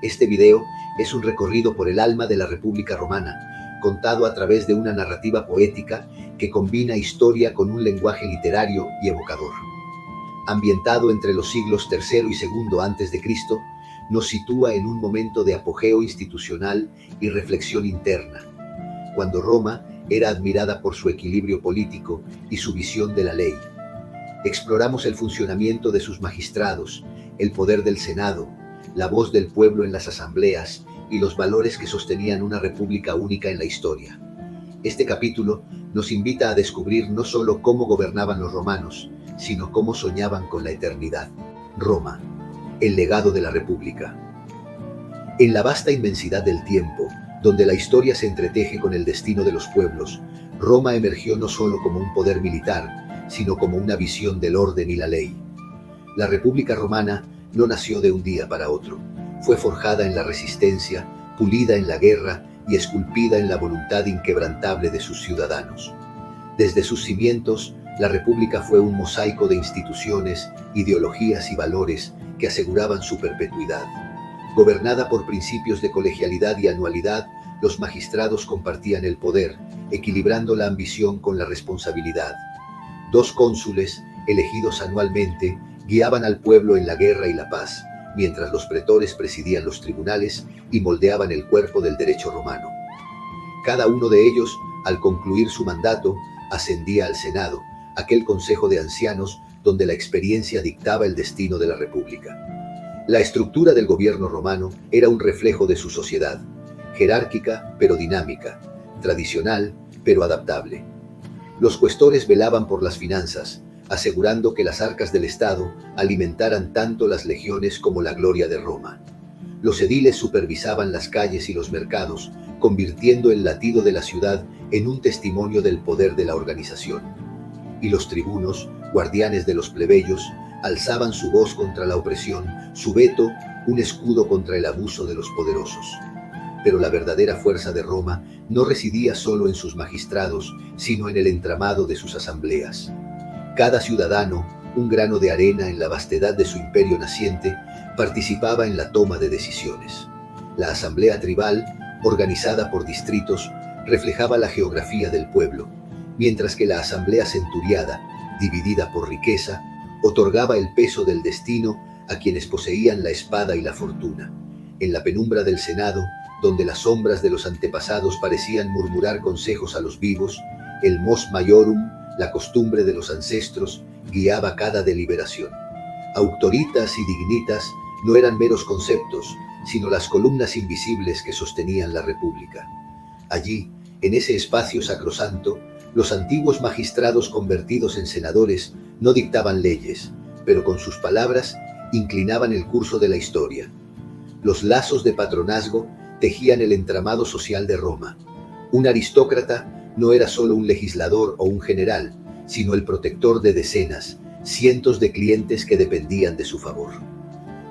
Este video es un recorrido por el alma de la República Romana, contado a través de una narrativa poética que combina historia con un lenguaje literario y evocador. Ambientado entre los siglos III y II a.C., nos sitúa en un momento de apogeo institucional y reflexión interna, cuando Roma era admirada por su equilibrio político y su visión de la ley. Exploramos el funcionamiento de sus magistrados, el poder del Senado, la voz del pueblo en las asambleas y los valores que sostenían una república única en la historia. Este capítulo nos invita a descubrir no solo cómo gobernaban los romanos, sino cómo soñaban con la eternidad. Roma, el legado de la república. En la vasta inmensidad del tiempo, donde la historia se entreteje con el destino de los pueblos, Roma emergió no solo como un poder militar, sino como una visión del orden y la ley. La República Romana no nació de un día para otro. Fue forjada en la resistencia, pulida en la guerra y esculpida en la voluntad inquebrantable de sus ciudadanos. Desde sus cimientos, la República fue un mosaico de instituciones, ideologías y valores que aseguraban su perpetuidad. Gobernada por principios de colegialidad y anualidad, los magistrados compartían el poder, equilibrando la ambición con la responsabilidad. 2 cónsules, elegidos anualmente, guiaban al pueblo en la guerra y la paz, mientras los pretores presidían los tribunales y moldeaban el cuerpo del derecho romano. Cada uno de ellos, al concluir su mandato, ascendía al Senado, aquel consejo de ancianos donde la experiencia dictaba el destino de la república. La estructura del gobierno romano era un reflejo de su sociedad, jerárquica pero dinámica, tradicional pero adaptable. Los cuestores velaban por las finanzas, asegurando que las arcas del Estado alimentaran tanto las legiones como la gloria de Roma. Los ediles supervisaban las calles y los mercados, convirtiendo el latido de la ciudad en un testimonio del poder de la organización. Y los tribunos, guardianes de los plebeyos, alzaban su voz contra la opresión, su veto, un escudo contra el abuso de los poderosos. Pero la verdadera fuerza de Roma no residía solo en sus magistrados, sino en el entramado de sus asambleas. Cada ciudadano, un grano de arena en la vastedad de su imperio naciente, participaba en la toma de decisiones. La asamblea tribal, organizada por distritos, reflejaba la geografía del pueblo, mientras que la asamblea centuriada, dividida por riqueza, otorgaba el peso del destino a quienes poseían la espada y la fortuna. En la penumbra del Senado, donde las sombras de los antepasados parecían murmurar consejos a los vivos, el mos maiorum, la costumbre de los ancestros, guiaba cada deliberación. Auctoritas y dignitas no eran meros conceptos, sino las columnas invisibles que sostenían la república. Allí, en ese espacio sacrosanto, los antiguos magistrados convertidos en senadores no dictaban leyes, pero con sus palabras inclinaban el curso de la historia. Los lazos de patronazgo tejían el entramado social de Roma. Un aristócrata no era solo un legislador o un general, sino el protector de decenas, cientos de clientes que dependían de su favor.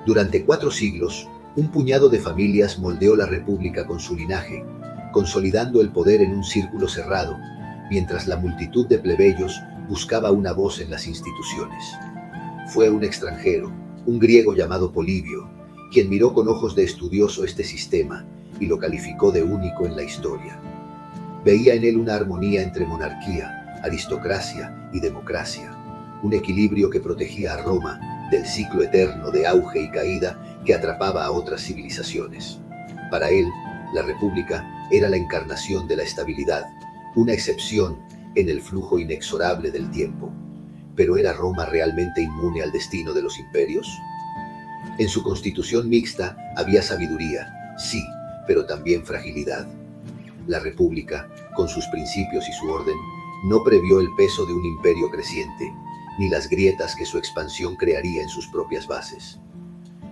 Durante 4 siglos, un puñado de familias moldeó la república con su linaje, consolidando el poder en un círculo cerrado, mientras la multitud de plebeyos buscaba una voz en las instituciones. Fue un extranjero, un griego llamado Polibio, quien miró con ojos de estudioso este sistema y lo calificó de único en la historia. Veía en él una armonía entre monarquía, aristocracia y democracia, un equilibrio que protegía a Roma del ciclo eterno de auge y caída que atrapaba a otras civilizaciones. Para él, la república era la encarnación de la estabilidad, una excepción en el flujo inexorable del tiempo. ¿Pero era Roma realmente inmune al destino de los imperios? En su constitución mixta había sabiduría, sí, pero también fragilidad. La república, con sus principios y su orden, no previó el peso de un imperio creciente, ni las grietas que su expansión crearía en sus propias bases.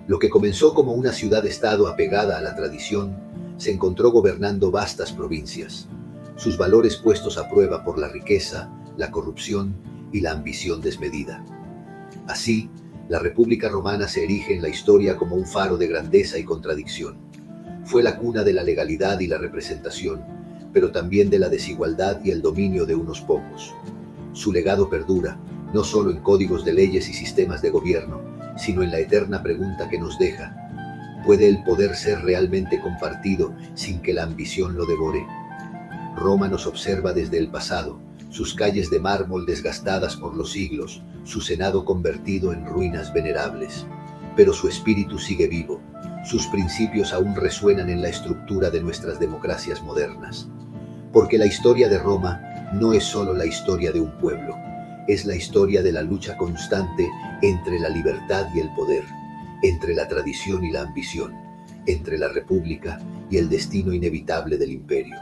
Lo que comenzó como una ciudad-estado apegada a la tradición, se encontró gobernando vastas provincias, sus valores puestos a prueba por la riqueza, la corrupción y la ambición desmedida. Así, la República Romana se erige en la historia como un faro de grandeza y contradicción. Fue la cuna de la legalidad y la representación, pero también de la desigualdad y el dominio de unos pocos. Su legado perdura, no solo en códigos de leyes y sistemas de gobierno, sino en la eterna pregunta que nos deja: ¿Puede el poder ser realmente compartido sin que la ambición lo devore? Roma nos observa desde el pasado, sus calles de mármol desgastadas por los siglos, su senado convertido en ruinas venerables. Pero su espíritu sigue vivo, sus principios aún resuenan en la estructura de nuestras democracias modernas. Porque la historia de Roma no es solo la historia de un pueblo, es la historia de la lucha constante entre la libertad y el poder, entre la tradición y la ambición, entre la república y el destino inevitable del imperio.